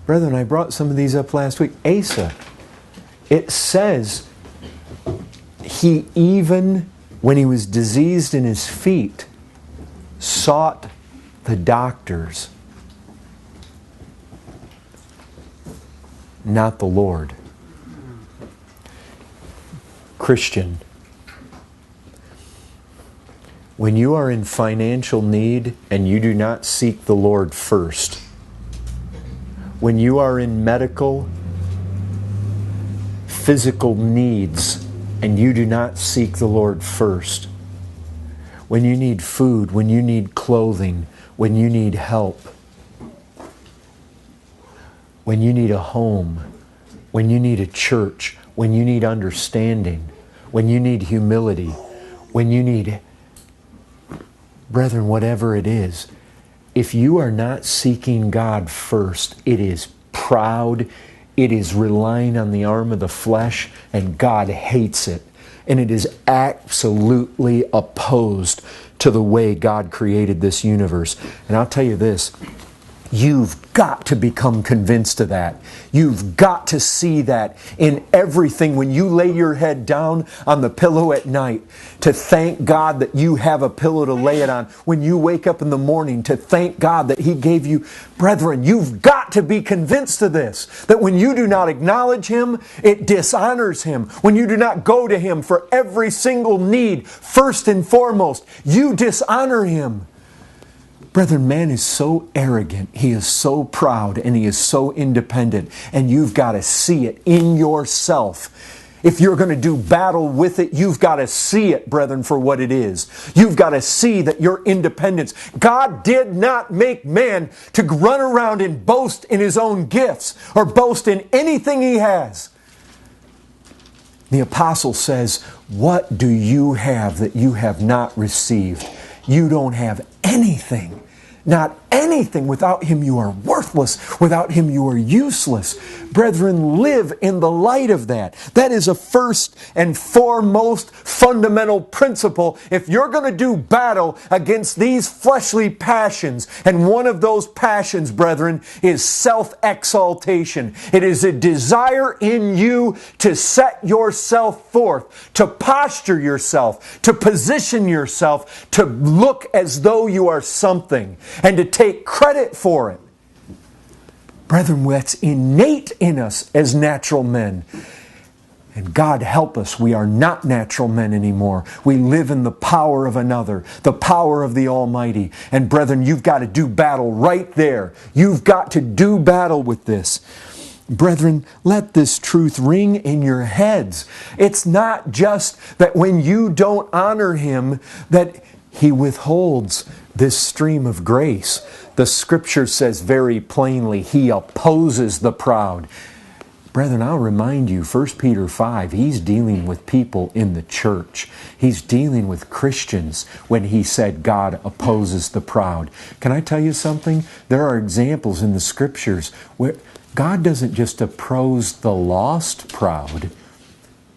Brethren, I brought some of these up last week. Asa, it says he even, when he was diseased in his feet, sought the doctors, not the Lord. Christian, when you are in financial need and you do not seek the Lord first, when you are in medical, physical needs and you do not seek the Lord first, when you need food, when you need clothing, when you need help, when you need a home, when you need a church, when you need understanding, when you need humility, when you need, brethren, whatever it is, if you are not seeking God first, it is proud, it is relying on the arm of the flesh, and God hates it. And it is absolutely opposed to the way God created this universe. And I'll tell you this, you've got to become convinced of that. You've got to see that in everything. When you lay your head down on the pillow at night, to thank God that you have a pillow to lay it on. When you wake up in the morning, to thank God that He gave you. Brethren, you've got to be convinced of this. That when you do not acknowledge Him, it dishonors Him. When you do not go to Him for every single need, first and foremost, you dishonor Him. Brethren, man is so arrogant, he is so proud, and he is so independent, and you've got to see it in yourself. If you're going to do battle with it, you've got to see it, brethren, for what it is. You've got to see that your independence. God did not make man to run around and boast in his own gifts or boast in anything he has. The apostle says, "What do you have that you have not received?" You don't have anything. Not anything. Without Him you are worthless. Without Him you are useless. Brethren, live in the light of that. That is a first and foremost fundamental principle. If you're going to do battle against these fleshly passions, and one of those passions, brethren, is self-exaltation. It is a desire in you to set yourself forth, to posture yourself, to position yourself, to look as though you are something, and to take credit for it. Brethren, that's innate in us as natural men. And God help us, we are not natural men anymore. We live in the power of another, the power of the Almighty. And brethren, you've got to do battle right there. You've got to do battle with this. Brethren, let this truth ring in your heads. It's not just that when you don't honor Him, that He withholds this stream of grace. The Scripture says very plainly, He opposes the proud. Brethren, I'll remind you, 1 Peter 5, He's dealing with people in the church. He's dealing with Christians when He said God opposes the proud. Can I tell you something? There are examples in the Scriptures where God doesn't just oppose the lost proud.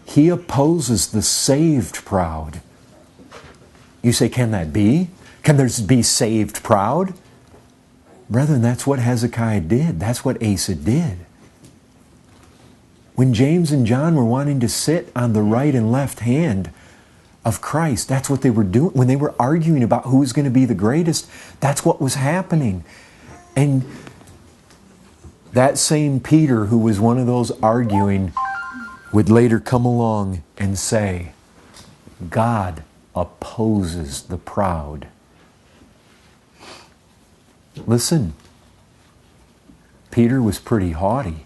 He opposes the saved proud. You say, can that be? Can there be saved proud? Brethren, that's what Hezekiah did. That's what Asa did. When James and John were wanting to sit on the right and left hand of Christ, that's what they were doing. When they were arguing about who was going to be the greatest, that's what was happening. And that same Peter, who was one of those arguing, would later come along and say, God opposes the proud. Listen, Peter was pretty haughty.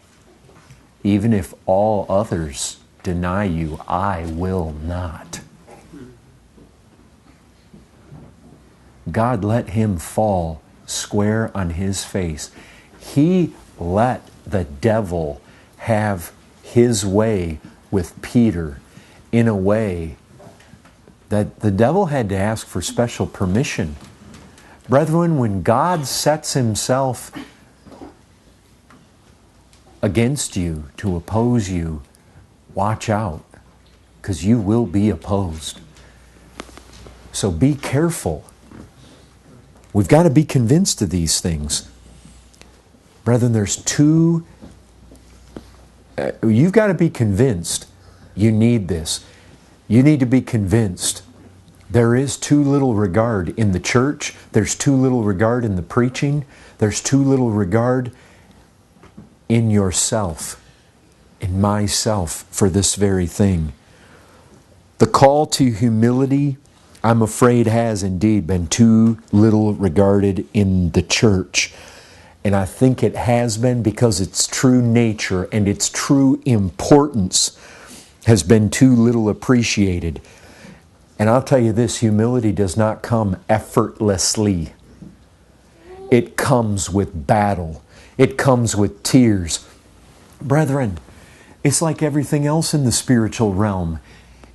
Even if all others deny you, I will not. God let him fall square on his face. He let the devil have his way with Peter in a way that the devil had to ask for special permission. Brethren, when God sets Himself against you to oppose you, watch out, because you will be opposed. So be careful. We've got to be convinced of these things. Brethren, there's two... you've got to be convinced you need this. You need to be convinced. There is too little regard in the church. There's too little regard in the preaching. There's too little regard in yourself, in myself, for this very thing. The call to humility, I'm afraid, has indeed been too little regarded in the church. And I think it has been because its true nature and its true importance has been too little appreciated. And I'll tell you this, humility does not come effortlessly. It comes with battle. It comes with tears. Brethren, it's like everything else in the spiritual realm.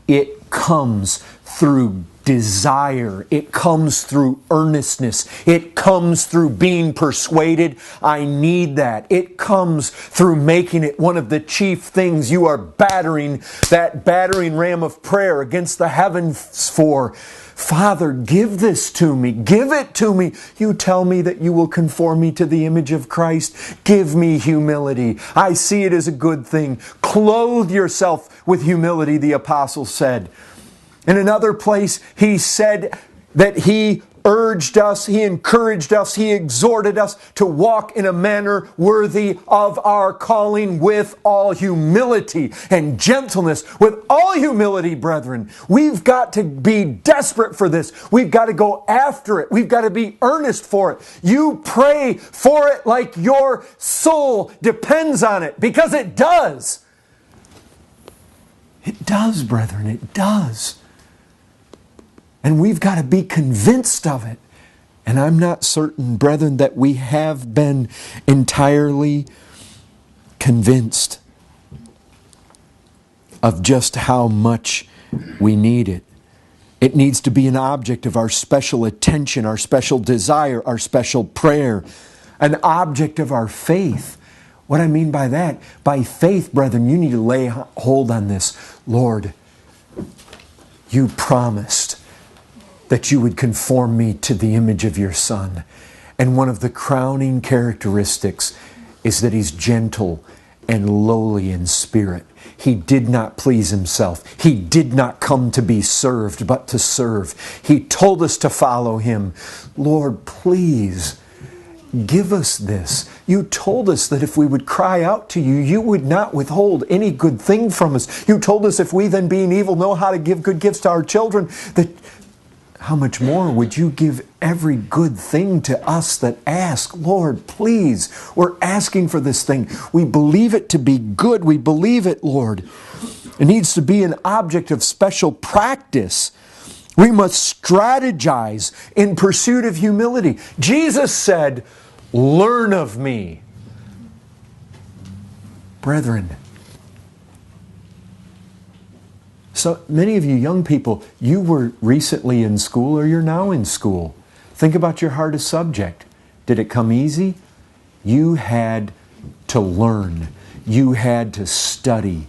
It comes through desire. It comes through earnestness. It comes through being persuaded. I need that. It comes through making it one of the chief things you are battering, that battering ram of prayer against the heavens for. Father, give this to me. Give it to me. You tell me that you will conform me to the image of Christ. Give me humility. I see it as a good thing. Clothe yourself with humility, the apostle said. In another place, he said that he urged us, he encouraged us, he exhorted us to walk in a manner worthy of our calling with all humility and gentleness. With all humility, brethren. We've got to be desperate for this. We've got to go after it. We've got to be earnest for it. You pray for it like your soul depends on it, because it does. It does, brethren, it does. And we've got to be convinced of it. And I'm not certain, brethren, that we have been entirely convinced of just how much we need it. It needs to be an object of our special attention, our special desire, our special prayer, an object of our faith. What I mean by that, by faith, brethren, you need to lay hold on this. Lord, you promised that you would conform me to the image of your Son. And one of the crowning characteristics is that He's gentle and lowly in spirit. He did not please Himself. He did not come to be served, but to serve. He told us to follow Him. Lord, please, give us this. You told us that if we would cry out to you, you would not withhold any good thing from us. You told us if we then being evil know how to give good gifts to our children, that how much more would you give every good thing to us that ask? Lord, please, we're asking for this thing. We believe it to be good. We believe it, Lord. It needs to be an object of special practice. We must strategize in pursuit of humility. Jesus said, "Learn of me." Brethren, so many of you young people, you were recently in school or you're now in school. Think about your hardest subject. Did it come easy? You had to learn. You had to study.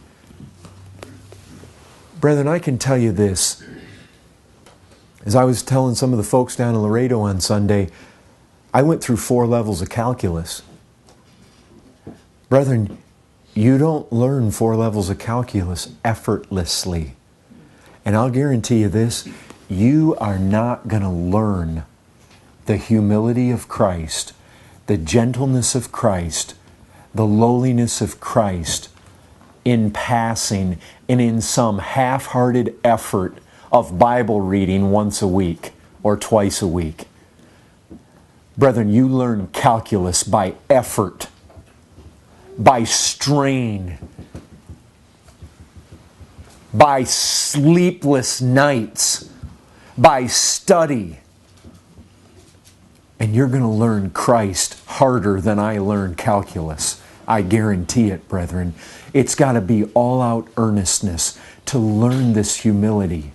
Brethren, I can tell you this. As I was telling some of the folks down in Laredo on Sunday, I went through 4 levels of calculus. Brethren, you don't learn 4 levels of calculus effortlessly. And I'll guarantee you this, you are not going to learn the humility of Christ, the gentleness of Christ, the lowliness of Christ in passing and in some half-hearted effort of Bible reading once a week or twice a week. Brethren, you learn calculus by effort, by strain, by sleepless nights, by study. And you're going to learn Christ harder than I learned calculus. I guarantee it, brethren. It's got to be all-out earnestness to learn this humility.